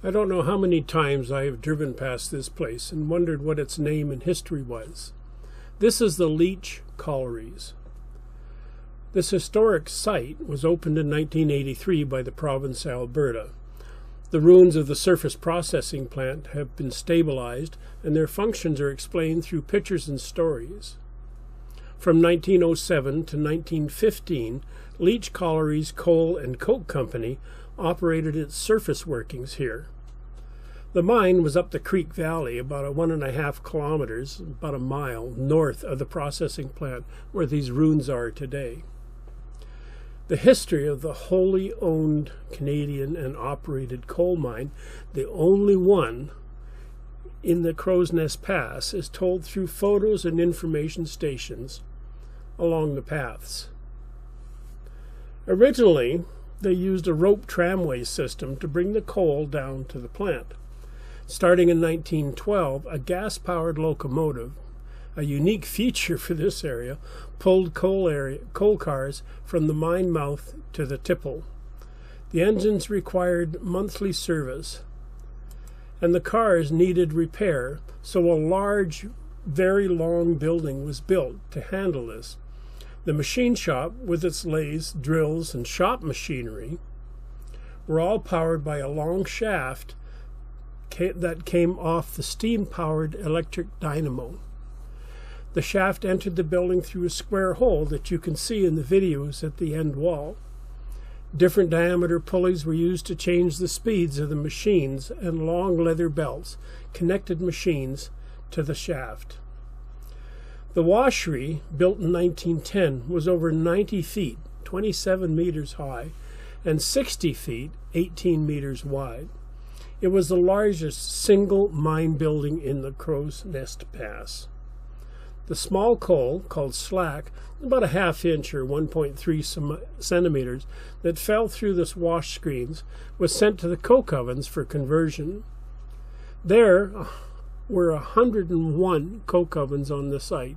I don't know how many times I have driven past this place and wondered what its name and history was. This is the Lietch Colleries. This historic site was opened in 1983 by the province of Alberta. The ruins of the surface processing plant have been stabilized, and their functions are explained through pictures and stories. From 1907 to 1915, Lietch Colleries Coal and Coke Company operated its surface workings here. The mine was up the Creek Valley, about 1.5 kilometers, about a mile north of the processing plant where these ruins are today. The history of the wholly owned Canadian and operated coal mine, the only one in the Crow's Nest Pass, is told through photos and information stations along the paths. Originally, they used a rope tramway system to bring the coal down to the plant. Starting in 1912, a gas-powered locomotive, a unique feature for this area, pulled coal cars from the mine mouth to the tipple. The engines required monthly service, and the cars needed repair, so a large, very long building was built to handle this. The machine shop, with its lathes, drills, and shop machinery, were all powered by a long shaft that came off the steam-powered electric dynamo. The shaft entered the building through a square hole that you can see in the videos at the end wall. Different diameter pulleys were used to change the speeds of the machines, and long leather belts connected machines to the shaft. The washery, built in 1910, was over 90 feet, 27 meters high, and 60 feet, 18 meters wide. It was the largest single mine building in the Crow's Nest Pass. The small coal, called slack, about a ½ inch or 1.3 centimeters, that fell through the wash screens, was sent to the coke ovens for conversion. There were 101 coke ovens on the site,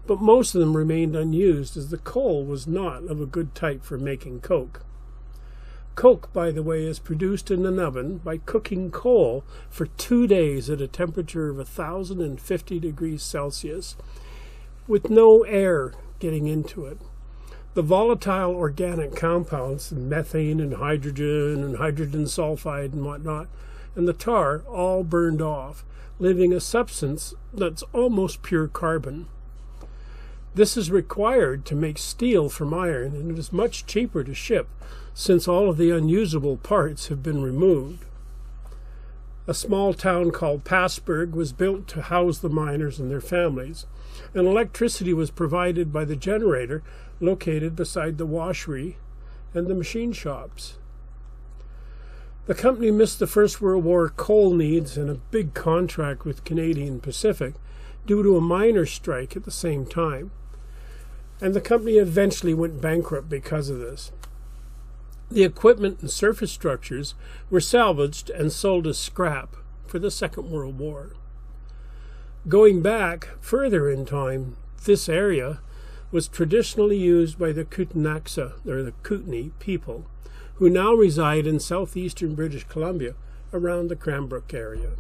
but most of them remained unused as the coal was not of a good type for making coke. Coke, by the way, is produced in an oven by cooking coal for 2 days at a temperature of 1,050 degrees Celsius, with no air getting into it. The volatile organic compounds, methane and hydrogen sulfide and whatnot, and the tar all burned off, leaving a substance that's almost pure carbon. This is required to make steel from iron, and it is much cheaper to ship since all of the unusable parts have been removed. A small town called Passburg was built to house the miners and their families, and electricity was provided by the generator located beside the washery and the machine shops. The company missed the First World War coal needs and a big contract with Canadian Pacific due to a miners' strike at the same time, and the company eventually went bankrupt because of this. The equipment and surface structures were salvaged and sold as scrap for the Second World War. Going back further in time, this area was traditionally used by the Kootenai, or the Kootenai people, who now reside in southeastern British Columbia around the Cranbrook area.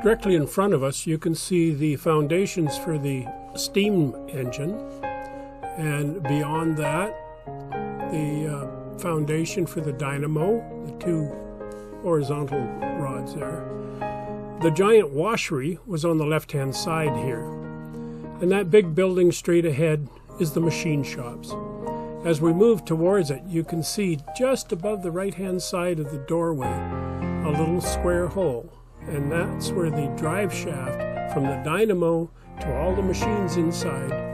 Directly in front of us, you can see the foundations for the steam engine, and beyond that, the foundation for the dynamo, the two horizontal rods there. The giant washery was on the left-hand side here, and that big building straight ahead is the machine shops. As we move towards it, you can see just above the right-hand side of the doorway a little square hole, and that's where the drive shaft from the dynamo to all the machines inside